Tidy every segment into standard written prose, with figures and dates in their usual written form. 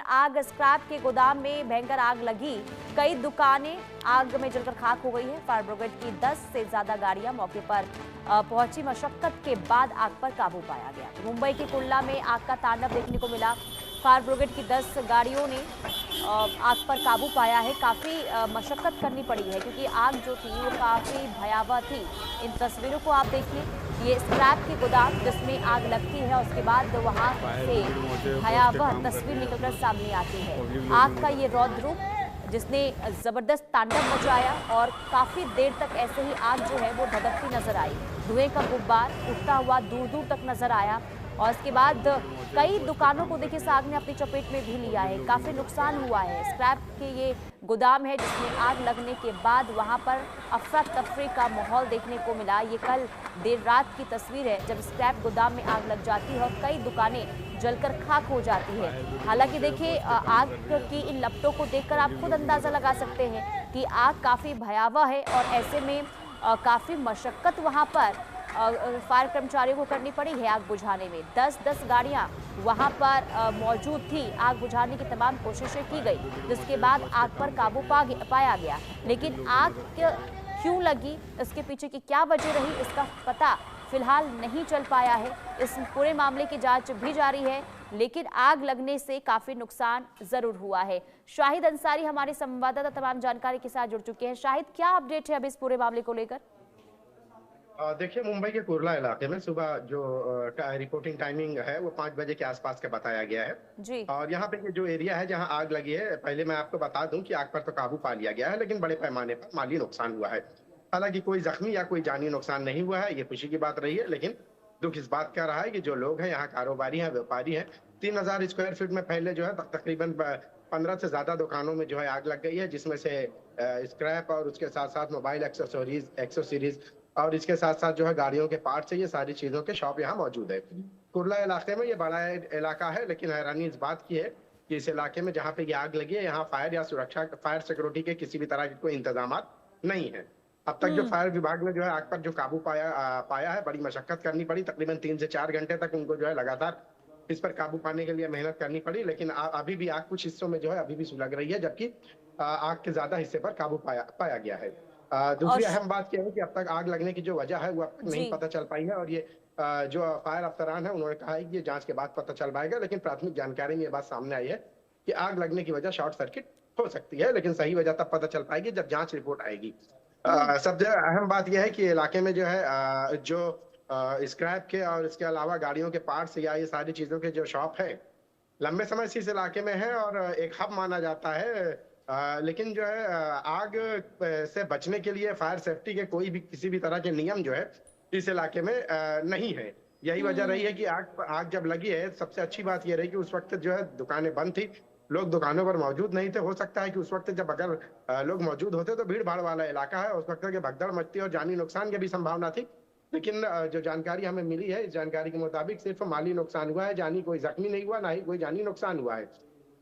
आग, स्क्रैप के गोदाम में भयंकर आग लगी। कई दुकानें आग में जलकर खाक हो गई है। फायर ब्रिगेड की 10 से ज्यादा गाड़ियां मौके पर पहुंची। मशक्कत के बाद आग पर काबू पाया गया। मुंबई के कुर्ला में आग का तांडव देखने को मिला। फायर ब्रिगेड की 10 गाड़ियों ने आग पर काबू पाया है। काफी मशक्कत करनी पड़ी है क्योंकि आग जो थी वो काफी भयावह थी। इन तस्वीरों को आप देखिए, ये स्क्रैप के गोदाम जिसमें आग लगती है, उसके बाद वहां से भयावह तस्वीर निकलकर सामने आती है। आग का ये रौद्र रूप जिसने जबरदस्त तांडव मचाया और काफी देर तक ऐसे ही आग जो है वो धधकती नजर आई। धुएं का गुब्बार उठता हुआ दूर दूर तक नजर आया और इसके बाद कई दुकानों को देखिए इस आग ने अपनी चपेट में भी लिया है। काफी नुकसान हुआ है। स्क्रैप के ये गोदाम है जिसमें आग लगने के बाद वहां पर अफरा तफरी का माहौल देखने को मिला। ये कल देर रात की तस्वीर है जब स्क्रैप गोदाम में आग लग जाती है और कई दुकानें जलकर खाक हो जाती है। हालांकि देखिए आग की इन लपटों को देखकर आप खुद अंदाजा लगा सकते हैं कि आग काफी भयावह है और ऐसे में काफी मशक्कत वहां पर फायर कर्मचारियों को करनी पड़ी है आग बुझाने में। 10 गाड़ियां वहां पर मौजूद थी। आग बुझाने की तमाम कोशिशें की गई जिसके बाद आग पर काबू पाया गया। लेकिन आग क्यों लगी, इसके पीछे की क्या वजह रही, इसका पता फिलहाल नहीं चल पाया है। इस पूरे मामले की जांच भी जारी है, लेकिन आग लगने से काफी नुकसान जरूर हुआ है। शाहिद अंसारी हमारे संवाददाता तमाम जानकारी के साथ जुड़ चुके हैं। शाहिद, क्या अपडेट है अभी इस पूरे मामले को लेकर? देखिए, मुंबई के कुर्ला इलाके में सुबह जो रिपोर्टिंग टाइमिंग है वो 5 बजे के आसपास का बताया गया है। जी। और यहाँ पे ये जो एरिया है जहाँ आग लगी है, पहले मैं आपको बता दूं कि आग पर तो काबू पा लिया गया है, लेकिन बड़े पैमाने पर माली नुकसान हुआ है। हालांकि कोई जख्मी या कोई जानी नुकसान नहीं हुआ है, ये खुशी की बात रही है। लेकिन दुख इस बात का रहा है कि जो लोग हैं यहाँ कारोबारी हैं, व्यापारी हैं, 3000 स्क्वायर फीट में फैले जो है तकरीबन 15 से ज्यादा दुकानों में जो है आग लग गई है, जिसमें से स्क्रैप और उसके साथ साथ मोबाइल एक्सेसरीज और इसके साथ साथ जो है गाड़ियों के पार्ट्स है, ये सारी चीजों के शॉप यहाँ मौजूद है। कुर्ला इलाके में ये बड़ा इलाका है, लेकिन हैरानी इस बात की है कि इस इलाके में जहाँ पे ये आग लगी है, यहाँ फायर सिक्योरिटी के किसी भी तरह के कोई इंतजाम नहीं है। अब तक जो फायर विभाग ने जो है आग पर जो काबू पाया है, बड़ी मशक्कत करनी पड़ी। तकरीबन 3 से 4 घंटे तक उनको जो है लगातार इस पर काबू पाने के लिए मेहनत करनी पड़ी। लेकिन अभी भी आग कुछ हिस्सों में जो है अभी भी सुलग रही है, जबकि आग के ज्यादा हिस्से पर काबू पाया गया है। और दूसरी अहम बात यह है कि अब तक आग लगने की जो वजह है वो अब तक नहीं जी। पता चल पाई है। और ये जो फायर अफसरान है उन्होंने कहा है कि ये जांच के बाद पता चल पाएगा। लेकिन प्राथमिक जानकारी में ये बात सामने आई है कि आग लगने की वजह शॉर्ट सर्किट हो सकती है, लेकिन सही वजह तब पता चल पाएगी जब जांच रिपोर्ट आएगी। सबसे अहम बात यह है कि इलाके में जो है जो स्क्रैप के और इसके अलावा गाड़ियों के पार्ट्स या ये सारी चीजों के जो शॉप है, लंबे समय से इस इलाके में है और एक हब माना जाता है। लेकिन जो है आग से बचने के लिए फायर सेफ्टी के कोई भी किसी भी तरह के नियम जो है इस इलाके में नहीं है। यही वजह रही है कि आग जब लगी है, सबसे अच्छी बात यह रही कि उस वक्त जो है दुकानें बंद थी, लोग दुकानों पर मौजूद नहीं थे। हो सकता है कि उस वक्त जब अगर लोग मौजूद होते तो भीड़ भाड़ वाला इलाका है, उस वक्त के भगदड़ मचती और जानी नुकसान की भी संभावना थी। लेकिन जो जानकारी हमें मिली है, इस जानकारी के मुताबिक सिर्फ माली नुकसान हुआ है, जानी कोई जख्मी नहीं हुआ, ना ही कोई जानी नुकसान हुआ है।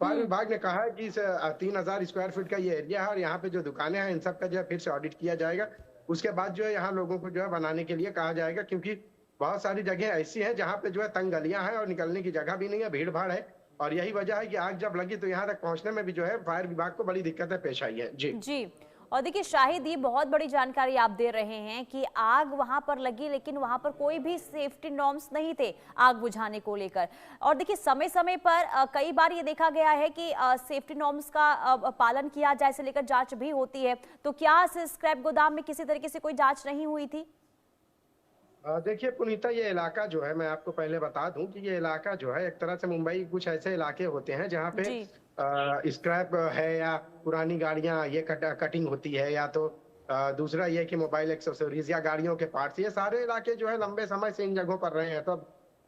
फायर विभाग ने कहा है कि इस 3000 स्क्वायर फीट का ये एरिया है और यहाँ पे जो दुकानें हैं इन सब का जो है फिर से ऑडिट किया जाएगा। उसके बाद जो है यहाँ लोगों को जो है बनाने के लिए कहा जाएगा, क्योंकि बहुत सारी जगह ऐसी हैं जहाँ पे जो है तंग गलियां हैं और निकलने की जगह भी नहीं है, भीड़ भाड़ है। और यही वजह है कि आग जब लगी तो यहाँ तक पहुंचने में भी जो है फायर विभाग को बड़ी दिक्कतें पेश आई है। जी जी। और देखिए शाहिद, ये बहुत बड़ी जानकारी आप दे रहे हैं कि आग वहां पर लगी लेकिन वहां पर कोई भी सेफ्टी नॉर्म्स नहीं थे आग बुझाने को लेकर। और देखिए समय समय पर कई बार ये देखा गया है कि सेफ्टी नॉर्म्स का पालन किया जाए, इसे लेकर जांच भी होती है। तो क्या स्क्रैप गोदाम में किसी तरीके से कोई जांच नहीं हुई थी? देखिए पुनीता, ये इलाका जो है मैं आपको पहले बता दूं कि ये इलाका जो है एक तरह से मुंबई कुछ ऐसे इलाके होते हैं जहाँ पे जी। स्क्रैप है या पुरानी गाड़ियां ये कटिंग होती है, या तो दूसरा ये कि मोबाइल एक्सेसरीज या गाड़ियों के पार्ट्स, ये सारे इलाके जो है लंबे समय से इन जगहों पर रहे हैं। तो अब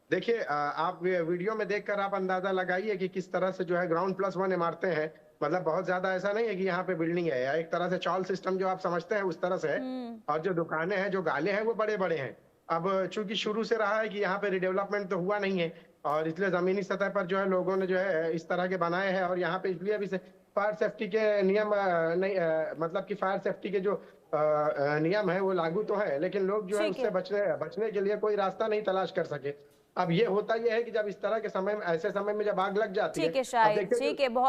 देखिए आप वीडियो में देखकर आप अंदाजा लगाइए कि किस तरह से जो है ग्राउंड प्लस वन इमारतें हैं। मतलब बहुत ज्यादा ऐसा नहीं है कि यहाँ पे बिल्डिंग है, या एक तरह से चॉल सिस्टम जो आप समझते हैं उस तरह से है। हम्म। और जो दुकानें हैं, जो गाले हैं, वो बड़े बड़े हैं। अब चूंकि शुरू से रहा है कि यहाँ पे रिडेवलपमेंट तो हुआ नहीं है, और इसलिए जमीनी सतह पर जो है लोगों ने जो है इस तरह के बनाए हैं। और यहाँ पे इसलिए भी फायर सेफ्टी के नियम नहीं, मतलब कि फायर सेफ्टी के जो नियम है वो लागू तो है, लेकिन लोग जो है ठीक उससे है। बचने बचने के लिए कोई रास्ता नहीं तलाश कर सके। अब ये होता ये है कि जब इस तरह के समय में, ऐसे समय में जब आग लग जाती है, ठीक है अब शाहिद, देखिए ठीक है, बहुत